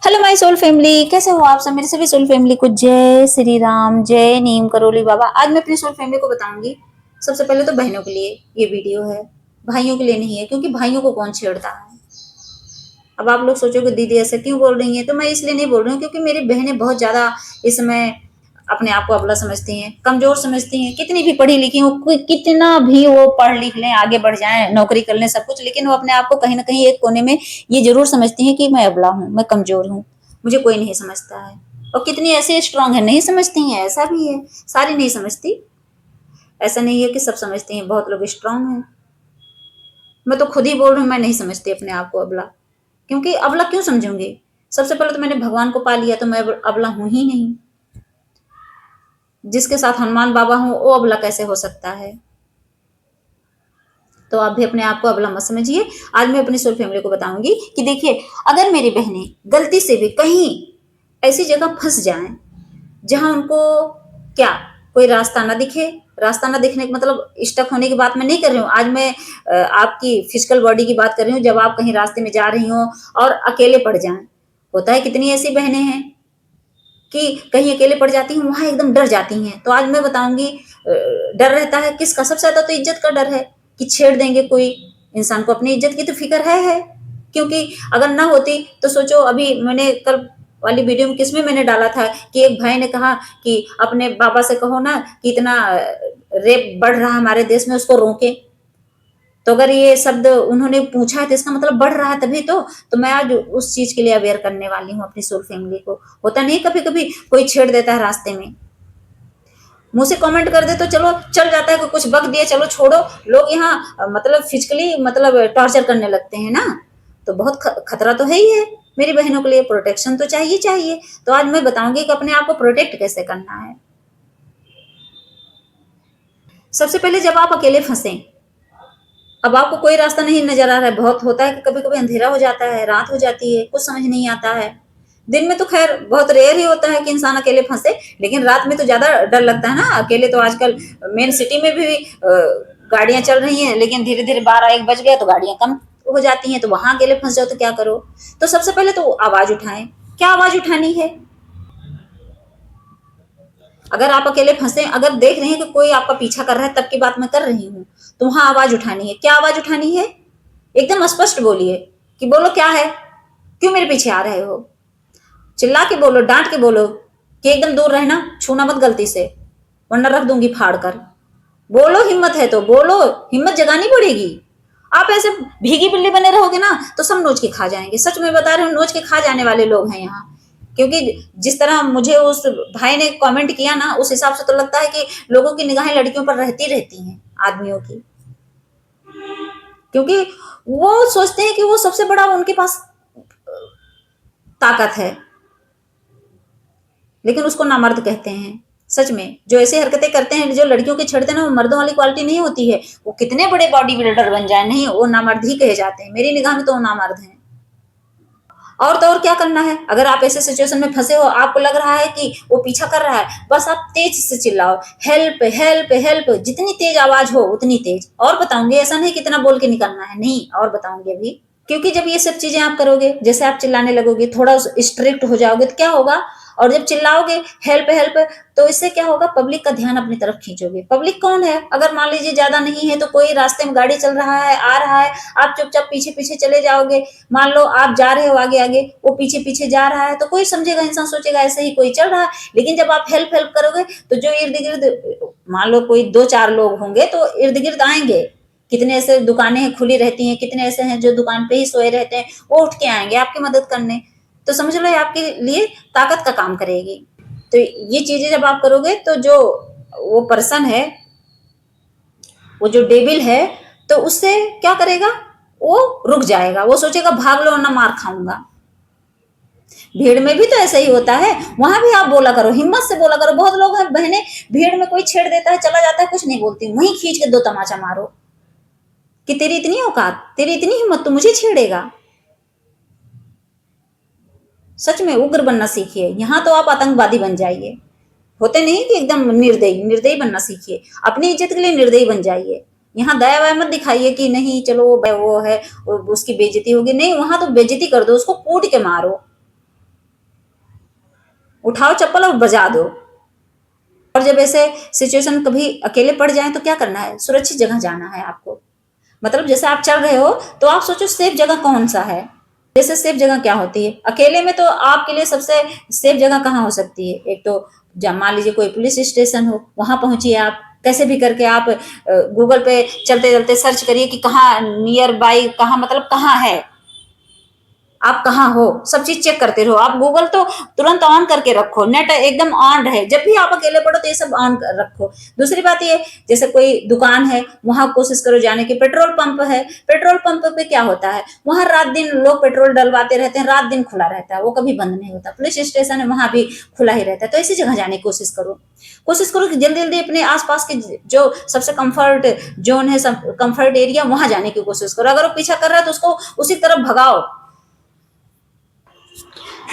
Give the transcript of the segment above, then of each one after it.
Hello my soul family, कैसे हो आप सब। मेरे सभी सोल फैमिली को जय श्री राम, जय नीम करोली बाबा। आज मैं अपनी सोल फैमिली को बताऊंगी। सबसे पहले तो बहनों के लिए ये वीडियो है, भाइयों के लिए नहीं है, क्योंकि भाइयों को कौन छेड़ता है। अब आप लोग सोचोगे दीदी ऐसे क्यों बोल रही है, तो मैं इसलिए नहीं बोल रही हूँ क्योंकि मेरी बहनें बहुत ज्यादा इस समय अपने आप को अबला समझती हैं, कमजोर समझती हैं। कितनी भी पढ़ी लिखी हो, कितना भी वो पढ़ लिख लें, आगे बढ़ जाएं, नौकरी कर लें, सब कुछ, लेकिन वो अपने आप को कहीं ना कहीं एक कोने में ये जरूर समझती हैं कि मैं अबला हूँ, मैं कमजोर हूँ, मुझे कोई नहीं समझता है। और कितनी ऐसे स्ट्रांग है, नहीं समझती हैं, ऐसा भी है, सारी नहीं समझती। ऐसा नहीं है कि सब समझती हैं, बहुत लोग स्ट्रांग हैं। मैं तो खुद ही बोल रही हूँ, मैं नहीं समझती अपने आप को अबला। क्योंकि अबला क्यों समझूंगी। सबसे पहले तो मैंने भगवान को पा लिया, तो मैं अबला हूं ही नहीं। जिसके साथ हनुमान बाबा हूं वो अबला कैसे हो सकता है। तो आप भी अपने आप को अबला मत समझिए। आज मैं अपनी सोल फैमिली को बताऊंगी कि देखिए, अगर मेरी बहनें गलती से भी कहीं ऐसी जगह फंस जाएं जहां उनको क्या कोई रास्ता ना दिखे। रास्ता ना दिखने का मतलब स्टक होने की बात मैं नहीं कर रही हूँ। आज मैं आपकी फिजिकल बॉडी की बात कर रही हूँ। जब आप कहीं रास्ते में जा रही हो और अकेले पड़ जाएं, होता है कितनी ऐसी बहनें हैं कि कहीं अकेले पड़ जाती हैं, वहां एकदम डर जाती हैं। तो आज मैं बताऊंगी डर रहता है किसका। सबसे ज्यादा तो इज्जत का डर है कि छेड़ देंगे कोई। इंसान को अपनी इज्जत की तो फिक्र है। क्योंकि अगर ना होती तो सोचो, अभी मैंने कल वाली वीडियो में किसमें मैंने डाला था कि एक भाई ने कहा कि अपने बाबा से कहो ना कि इतना रेप बढ़ रहा है हमारे देश में, उसको रोके। तो अगर ये शब्द उन्होंने पूछा है तो इसका मतलब बढ़ रहा है तभी तो मैं आज उस चीज के लिए अवेयर करने वाली हूँ अपनी सोल फैमिली को। होता नहीं कभी कभी कोई छेड़ देता है रास्ते में, मुंह से कमेंट कर दे तो चलो चल जाता है, कुछ बक दिए चलो छोड़ो। लोग यहाँ मतलब फिजिकली मतलब टॉर्चर करने लगते हैं ना। तो बहुत खतरा तो है ही है। मेरी बहनों के लिए प्रोटेक्शन तो चाहिए चाहिए। तो आज मैं बताऊंगी कि अपने आप को प्रोटेक्ट कैसे करना है। सबसे पहले जब आप अकेले फंसे, अब आपको कोई रास्ता नहीं नजर आ रहा है, बहुत होता है कि कभी कभी अंधेरा हो जाता है, रात हो जाती है, कुछ समझ नहीं आता है। दिन में तो खैर बहुत रेयर ही होता है कि इंसान अकेले फंसे, लेकिन रात में तो ज्यादा डर लगता है ना अकेले। तो आजकल मेन सिटी में भी गाड़ियां चल रही हैं, लेकिन धीरे धीरे 12-1 बज गया तो गाड़ियां कम हो जाती हैं। तो वहां अकेले फंस जाओ तो क्या करो। तो सबसे पहले तो आवाज उठाएं। क्या आवाज उठानी है। अगर आप अकेले फंसे, अगर देख रहे हैं कि कोई आपका पीछा कर रहा है, तब की बात मैं कर रही हूँ, तो वहां आवाज उठानी है। क्या आवाज उठानी है। एकदम स्पष्ट बोलिए कि बोलो क्या है, क्यों मेरे पीछे आ रहे हो। चिल्ला के बोलो, डांट के बोलो कि एकदम दूर रहना, छूना मत गलती से, वरना रख दूंगी फाड़ कर। बोलो, हिम्मत है तो बोलो, हिम्मत जगानी पड़ेगी। आप ऐसे भीगी बिल्ली बने रहोगे ना तो सब नोच के खा जाएंगे। सच में बता रहे हो, नोच के खा जाने वाले लोग हैं यहाँ। क्योंकि जिस तरह मुझे उस भाई ने कमेंट किया ना, उस हिसाब से तो लगता है कि लोगों की निगाहें लड़कियों पर रहती रहती हैं, आदमियों की। क्योंकि वो सोचते हैं कि वो सबसे बड़ा उनके पास ताकत है, लेकिन उसको नामर्द कहते हैं। सच में जो ऐसी हरकतें करते हैं, जो लड़कियों के छेड़ते हैं ना, वो मर्दों वाली क्वालिटी नहीं होती है। वो कितने बड़े बॉडी बिल्डर बन जाए, नहीं, वो नामर्द ही कहे जाते हैं। मेरी निगाह में तो वो नामर्द हैं। और तो और क्या करना है। अगर आप ऐसे सिचुएशन में फंसे हो, आपको लग रहा है कि वो पीछा कर रहा है, बस आप तेज से चिल्लाओ, हेल्प हेल्प हेल्प। जितनी तेज आवाज हो उतनी तेज। और बताऊंगी, ऐसा नहीं कितना बोल के निकलना है, नहीं, और बताऊंगी अभी। क्योंकि जब ये सब चीजें आप करोगे, जैसे आप चिल्लाने लगोगे, थोड़ा स्ट्रिक्ट हो जाओगे, तो क्या होगा। और जब चिल्लाओगे हेल्प हेल्प, तो इससे क्या होगा, पब्लिक का ध्यान अपनी तरफ खींचोगे। पब्लिक कौन है। अगर मान लीजिए ज्यादा नहीं है तो कोई रास्ते में गाड़ी चल रहा है, आ रहा है, आप चुपचाप पीछे पीछे चले जाओगे। मान लो आप जा रहे हो आगे आगे, वो पीछे पीछे जा रहा है, तो कोई समझेगा, इंसान सोचेगा ऐसे ही कोई चल रहा है। लेकिन जब आप हेल्प हेल्प करोगे तो जो इर्द गिर्द, मान लो कोई 2-4 लोग होंगे तो इर्द गिर्द आएंगे। कितने ऐसे दुकानें हैं खुली रहती हैं, कितने ऐसे हैं जो दुकान पे ही सोए रहते हैं, वो उठ के आएंगे आपकी मदद करने। तो समझ लो आपके लिए ताकत का काम करेगी। तो ये चीजें जब आप करोगे तो जो वो पर्सन है, वो जो डेविल है, तो उससे क्या करेगा, वो रुक जाएगा। वो सोचेगा भाग लो वरना मार खाऊंगा। भीड़ में भी तो ऐसा ही होता है, वहां भी आप बोला करो, हिम्मत से बोला करो। बहुत लोग हैं बहने, भीड़ में कोई छेड़ देता है, चला जाता है, कुछ नहीं बोलती, वहीं खींच के 2 तमाचा मारो कि तेरी इतनी औकात, तेरी इतनी हिम्मत, तू मुझे छेड़ेगा। सच में उग्र बनना सीखिए। यहाँ तो आप आतंकवादी बन जाइए। होते नहीं कि एकदम निर्दयी, निर्दयी बनना सीखिए। अपनी इज्जत के लिए निर्दयी बन जाइए। यहाँ दया वया मत दिखाइए कि नहीं चलो वो है, उसकी बेइज्जती होगी, नहीं, वहां तो बेइज्जती कर दो, उसको कूट के मारो। उठाओ चप्पल और बजा दो। और जब ऐसे सिचुएशन कभी अकेले पड़ जाए तो क्या करना है, सुरक्षित जगह जाना है आपको। मतलब जैसे आप चल रहे हो तो आप सोचो सेफ जगह कौन सा है। जैसे सेफ जगह क्या होती है, अकेले में तो आपके लिए सबसे सेफ जगह कहाँ हो सकती है, एक तो जब मान लीजिए कोई पुलिस स्टेशन हो, वहां पहुंचिए आप कैसे भी करके। आप गूगल पे चलते चलते सर्च करिए कि कहाँ नियर बाई, कहाँ मतलब कहाँ है, आप कहाँ हो, सब चीज चेक करते रहो। आप गूगल तो तुरंत ऑन करके रखो, नेट एकदम ऑन रहे, जब भी आप अकेले पड़ो तो ये सब ऑन कर रखो। दूसरी बात ये, जैसे कोई दुकान है वहां कोशिश करो जाने की। पेट्रोल पंप है, पेट्रोल पंप पे क्या होता है, वहां रात दिन लोग पेट्रोल डलवाते रहते हैं, रात दिन खुला रहता है, वो कभी बंद नहीं होता। पुलिस स्टेशन है वहां भी खुला ही रहता है। तो ऐसी जगह जाने की कोशिश करो। कोशिश करो कि जल्दी जल्दी अपने आसपास के जो सबसे कंफर्ट जोन है, कंफर्ट एरिया, वहां जाने की कोशिश करो। अगर वो पीछा कर रहा है तो उसको उसी तरफ भगाओ।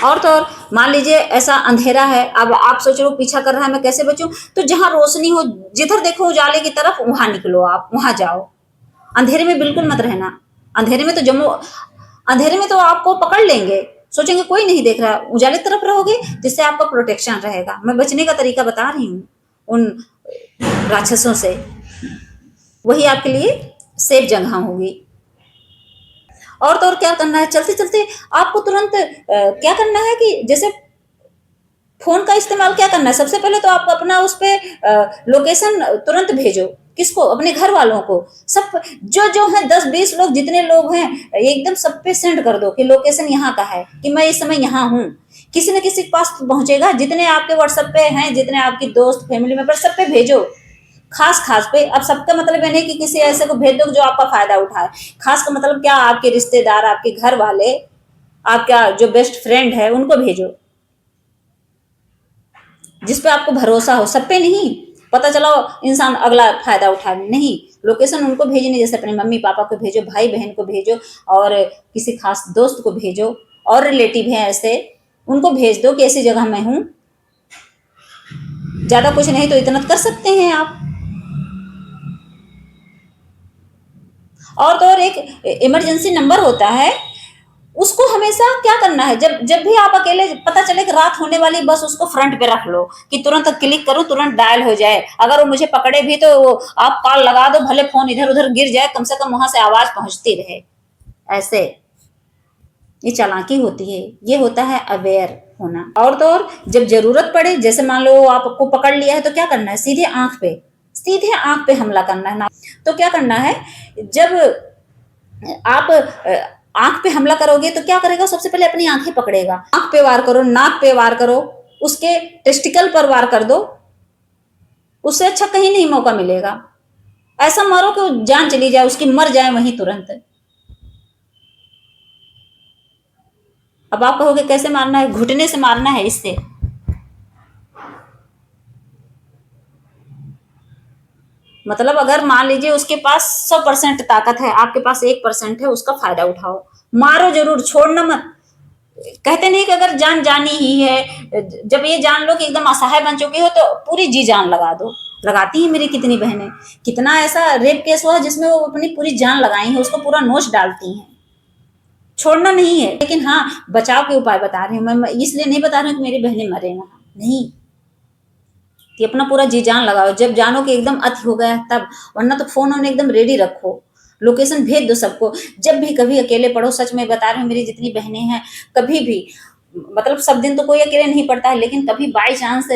और तो और मान लीजिए ऐसा अंधेरा है, अब आप सोच रहे हो पीछा कर रहा है मैं कैसे बचूं, तो जहां रोशनी हो, जिधर देखो उजाले की तरफ, वहां निकलो, आप वहां जाओ। अंधेरे में बिल्कुल मत रहना। अंधेरे में तो जम्मू, अंधेरे में तो आपको पकड़ लेंगे, सोचेंगे कोई नहीं देख रहा। उजाले की तरफ रहोगे जिससे आपका प्रोटेक्शन रहेगा। मैं बचने का तरीका बता रही हूँ उन राक्षसों से, वही आपके लिए सेफ जगह होगी। और तो और क्या करना है, चलते चलते आपको तुरंत क्या करना है कि जैसे फोन का इस्तेमाल क्या करना है, सबसे पहले तो आपको अपना उस पे लोकेशन तुरंत भेजो। किसको, अपने घर वालों को। सब जो जो है 10-20 लोग, जितने लोग हैं एकदम सब पे सेंड कर दो कि लोकेशन यहाँ का है, कि मैं इस समय यहाँ हूँ। किसी न किसी के पास पहुंचेगा, जितने आपके व्हाट्सएप पे हैं, जितने आपकी दोस्त फैमिली मेंबर, सब पे भेजो। खास खास पे, अब सबका मतलब ये नहीं कि किसी ऐसे को भेज दो जो आपका फायदा उठाए। खास का मतलब क्या, आपके रिश्तेदार, आपके घर वाले, आपका जो बेस्ट फ्रेंड है, उनको भेजो जिसपे आपको भरोसा हो। सब पे नहीं, पता चला इंसान अगला फायदा उठा नहीं। लोकेशन उनको भेजनी, जैसे अपने मम्मी पापा को भेजो, भाई बहन को भेजो, और किसी खास दोस्त को भेजो, और रिलेटिव है ऐसे, उनको भेज दो कि ऐसी जगह मैं हूं। ज्यादा कुछ नहीं तो इतना कर सकते हैं आप। और तो और एक इमरजेंसी नंबर होता है, उसको हमेशा क्या करना है, जब जब भी आप अकेले, पता चले कि रात होने वाली, बस उसको फ्रंट पे रख लो कि तुरंत क्लिक करो, तुरंत डायल हो जाए। अगर वो मुझे पकड़े भी तो वो आप कॉल लगा दो, भले फोन इधर उधर गिर जाए, कम से कम वहां से आवाज पहुंचती रहे। ऐसे ये चालाकी होती है, ये होता है अवेयर होना। और तो और जब जरूरत पड़े, जैसे मान लो आपको पकड़ लिया है, तो क्या करना है, सीधे आंख पे, सीधे आंख पे हमला करना है ना। तो क्या करना है, जब आप आंख पे हमला करोगे तो क्या करेगा, सबसे पहले अपनी आंखें पकड़ेगा। आंख पे वार करो, नाक पे वार करो, उसके टेस्टिकल पर वार कर दो। उससे अच्छा कहीं नहीं मौका मिलेगा। ऐसा मारो कि जान चली जाए उसकी, मर जाए वहीं तुरंत। अब आप कहोगे कैसे मारना है, घुटने से मारना है इससे। मतलब अगर मान लीजिए उसके पास 100% ताकत है, आपके पास 1% है, उसका फायदा उठाओ, मारो जरूर, छोड़ना मत। कहते नहीं कि अगर जान जानी ही है, जब ये जान लो कि एकदम असहाय बन चुकी हो तो पूरी जी जान लगा दो। लगाती है मेरी कितनी बहनें, कितना ऐसा रेप केस हुआ जिसमें वो अपनी पूरी जान लगाई है, उसको पूरा नोच डालती हैं। छोड़ना नहीं है, लेकिन हाँ बचाव के उपाय बता रही हूँ मैं, इसलिए नहीं बता रही हूँ कि मेरी बहनें मरे वहां, नहीं, कि अपना पूरा जी जान लगाओ जब जानो कि एकदम अति हो गया तब। वरना तो फोन ऑन एकदम रेडी रखो, लोकेशन भेज दो सबको। जब भी कभी अकेले पढ़ो, सच में बता रही हूँ, मेरी जितनी बहनें हैं, कभी भी, मतलब सब दिन तो कोई अकेले नहीं पढ़ता है, लेकिन कभी बाई चांस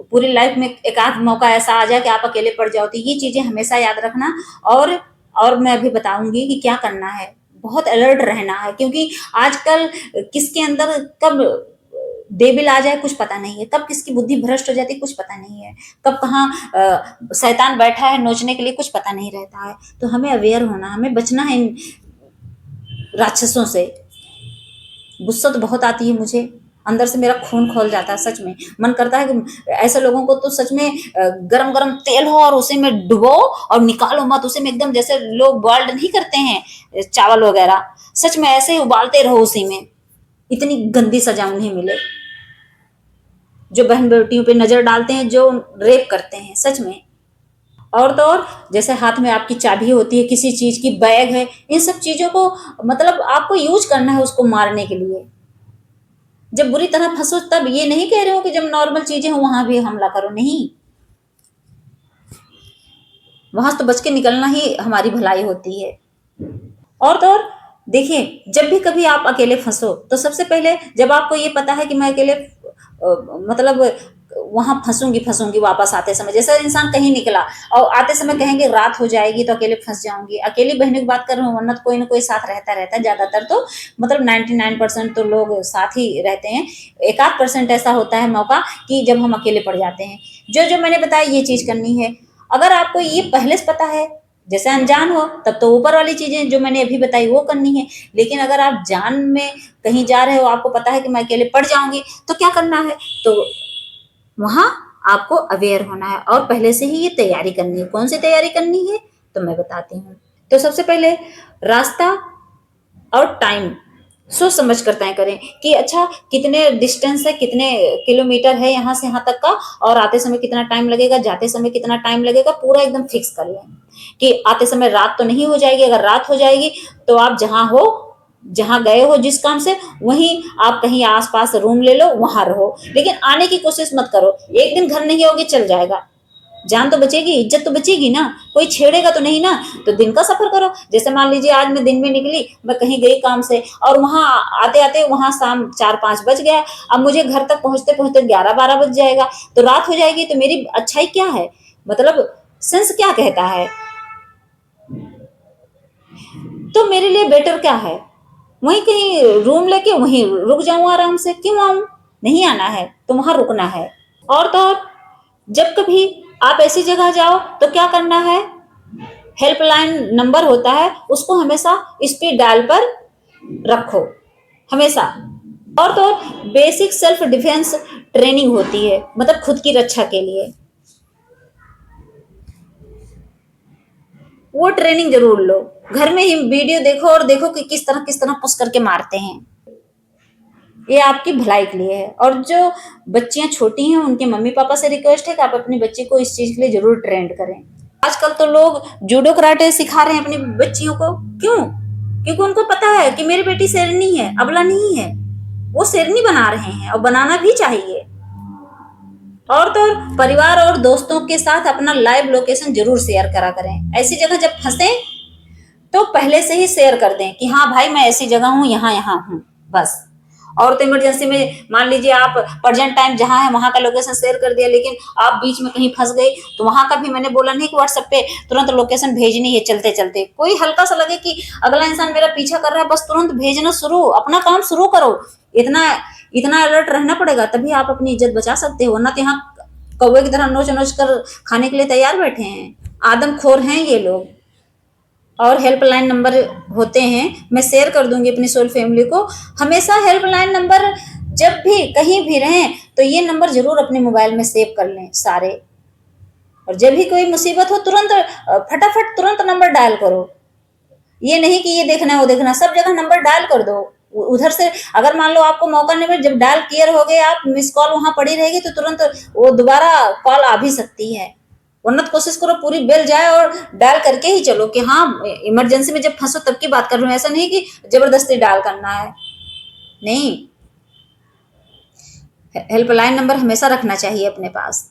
पूरी लाइफ में एक आध मौका ऐसा आ जाए कि आप अकेले पड़ जाओ, तो ये चीजें हमेशा याद रखना। और मैं अभी बताऊंगी कि क्या करना है, बहुत अलर्ट रहना है, क्योंकि आजकल किसके अंदर कब डेबिल आ जाए कुछ पता नहीं है, कब किसकी बुद्धि भ्रष्ट हो जाती है कुछ पता नहीं है, कब कहाँ शैतान बैठा है नोचने के लिए कुछ पता नहीं रहता है। तो हमें अवेयर होना, हमें बचना है इन राक्षसों से। गुस्सा तो बहुत आती है मुझे, अंदर से मेरा खून खोल जाता है, सच में मन करता है कि ऐसे लोगों को तो सच में गरम गरम तेल हो और उसी में डुबो और निकालो मत, उसी में एकदम जैसे लोग बॉइल्ड नहीं करते हैं चावल वगैरह, सच में ऐसे ही उबालते रहो उसी में, इतनी गंदी सजा उन्हें मिले जो बहन बेटियों पे नजर डालते हैं, जो रेप करते हैं, सच में। और तो और जैसे हाथ में आपकी चाबी होती है किसी चीज की, बैग है, इन सब चीजों को मतलब आपको यूज करना है उसको मारने के लिए। जब बुरी तरह फंसो तब। ये नहीं कह रहे हो कि जब नॉर्मल चीजें हो वहां भी हमला करो, नहीं, वहां से तो बच के निकलना ही हमारी भलाई होती है। और तो और देखिए, जब भी कभी आप अकेले फंसो तो सबसे पहले, जब आपको ये पता है कि मैं अकेले मतलब वहां फंसूंगी फंसूंगी वापस आते समय, जैसे इंसान कहीं निकला और आते समय कहेंगे रात हो जाएगी तो अकेले फंस जाऊंगी, अकेली बहनों की बात कर रही हूँ, वरना तो कोई ना कोई साथ रहता रहता है, ज्यादातर तो मतलब 99% तो लोग साथ ही रहते हैं। एक आध % ऐसा होता है मौका कि जब हम अकेले पड़ जाते हैं। जो जो मैंने बताया ये चीज करनी है। अगर आपको ये पहले से पता है, जैसे अनजान हो, तब तो ऊपर वाली चीजें जो मैंने अभी बताई वो करनी है। लेकिन अगर आप जान में कहीं जा रहे हो, आपको पता है कि मैं अकेले पड़ जाऊंगी, तो क्या करना है, तो वहां आपको अवेयर होना है और पहले से ही ये तैयारी करनी है। कौन सी तैयारी करनी है, तो मैं बताती हूँ। तो सबसे पहले रास्ता और टाइम सोच समझ कर तय करें कि अच्छा कितने डिस्टेंस है, कितने किलोमीटर है यहाँ से यहाँ तक का, और आते समय कितना टाइम लगेगा, जाते समय कितना टाइम लगेगा, पूरा एकदम फिक्स कर लें कि आते समय रात तो नहीं हो जाएगी। अगर रात हो जाएगी तो आप जहां हो, जहां गए हो जिस काम से, वहीं आप कहीं आसपास रूम ले लो, वहां रहो, लेकिन आने की कोशिश मत करो। एक दिन घर नहीं आओगे चल जाएगा, जान तो बचेगी, इज्जत तो बचेगी ना, कोई छेड़ेगा तो नहीं ना। तो दिन का सफर करो। जैसे मान लीजिए आज मैं दिन में निकली, मैं कहीं गई काम से, और वहां आते आते वहां शाम 4-5 बज गया, अब मुझे घर तक पहुंचते पहुंचते 11-12 बज जाएगा, तो रात हो जाएगी। तो मेरी अच्छाई क्या है, मतलब सेंस क्या कहता है, तो मेरे लिए बेटर क्या है, वहीं कहीं रूम लेके वहीं रुक जाऊं आराम से, क्यों आऊं, नहीं आना है तो वहां रुकना है। और तो और जब कभी आप ऐसी जगह जाओ तो क्या करना है, हेल्पलाइन नंबर होता है, उसको हमेशा स्पीड डायल पर रखो हमेशा। और तो और बेसिक सेल्फ डिफेंस ट्रेनिंग होती है, मतलब खुद की रक्षा के लिए, वो ट्रेनिंग जरूर लो। घर में ही वीडियो देखो और देखो कि किस तरह पुश करके मारते हैं। ये आपकी भलाई के लिए है। और जो बच्चियां छोटी हैं उनके मम्मी पापा से रिक्वेस्ट है कि आप अपनी बच्ची को इस चीज के लिए जरूर ट्रेंड करें। आजकल तो लोग जूडो कराटे सिखा रहे हैं अपनी बच्चियों को, क्यों, क्योंकि उनको पता है कि मेरी बेटी शेरनी है, अबला नहीं है, वो शेरनी बना रहे हैं और बनाना भी चाहिए। और तो और परिवार और दोस्तों के साथ अपना लाइव लोकेशन जरूर शेयर करा करें। ऐसी जगह जब फंसे तो पहले से ही शेयर कर दें कि हाँ भाई मैं ऐसी जगह हूँ, यहाँ यहाँ हूँ, बस। और तो इमरजेंसी में मान लीजिए आप प्रेजेंट टाइम जहां है वहां का लोकेशन शेयर कर दिया, लेकिन आप बीच में कहीं फंस गई, तो वहां का भी मैंने बोला नहीं कि व्हाट्सएप पे तुरंत लोकेशन भेजनी है चलते चलते। कोई हल्का सा लगे कि अगला इंसान मेरा पीछा कर रहा है, बस तुरंत भेजना शुरू, अपना काम शुरू करो। इतना इतना अलर्ट रहना पड़ेगा, तभी आप अपनी इज्जत बचा सकते हो, वरना तो यहाँ कौवे की तरह नोच नोच कर खाने के लिए तैयार बैठे हैं, आदमखोर हैं ये लोग। और हेल्पलाइन नंबर होते हैं, मैं शेयर कर दूंगी अपनी सोल फैमिली को। हमेशा हेल्पलाइन नंबर जब भी कहीं भी रहें तो ये नंबर जरूर अपने मोबाइल में सेव कर लें सारे। और जब भी कोई मुसीबत हो तुरंत फटाफट तुरंत नंबर डायल करो। ये नहीं कि ये देखना है वो देखना, सब जगह नंबर डायल कर दो। उधर से अगर मान लो आपको मौका नहीं मिले, जब डायल क्लियर हो गए आप, मिस कॉल वहां पड़ी रहेगी तो तुरंत वो दोबारा कॉल आ भी सकती है। वरना तो कोशिश करो पूरी बेल जाए और डायल करके ही चलो कि हाँ इमरजेंसी में जब फंसो तब की बात कर रही हूँ, ऐसा नहीं कि जबरदस्ती डायल करना है, नहीं। हेल्पलाइन नंबर हमेशा रखना चाहिए अपने पास।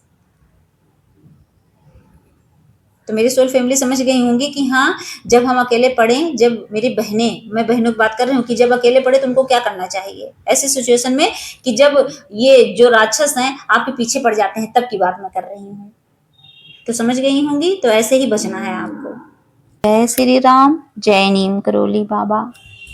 तो मेरी सोल फैमिली समझ गई होंगी कि हाँ, जब हम अकेले पड़े, जब मेरी बहनें, मैं बहनों की बात कर रही हूँ कि जब अकेले पड़े तो उनको क्या करना चाहिए ऐसी सिचुएशन में, कि जब ये जो राक्षस हैं आपके पीछे पड़ जाते हैं, तब की बात मैं कर रही हूँ। तो समझ गई होंगी, तो ऐसे ही बचना है आपको। जय श्री राम, जय नीम करोली बाबा।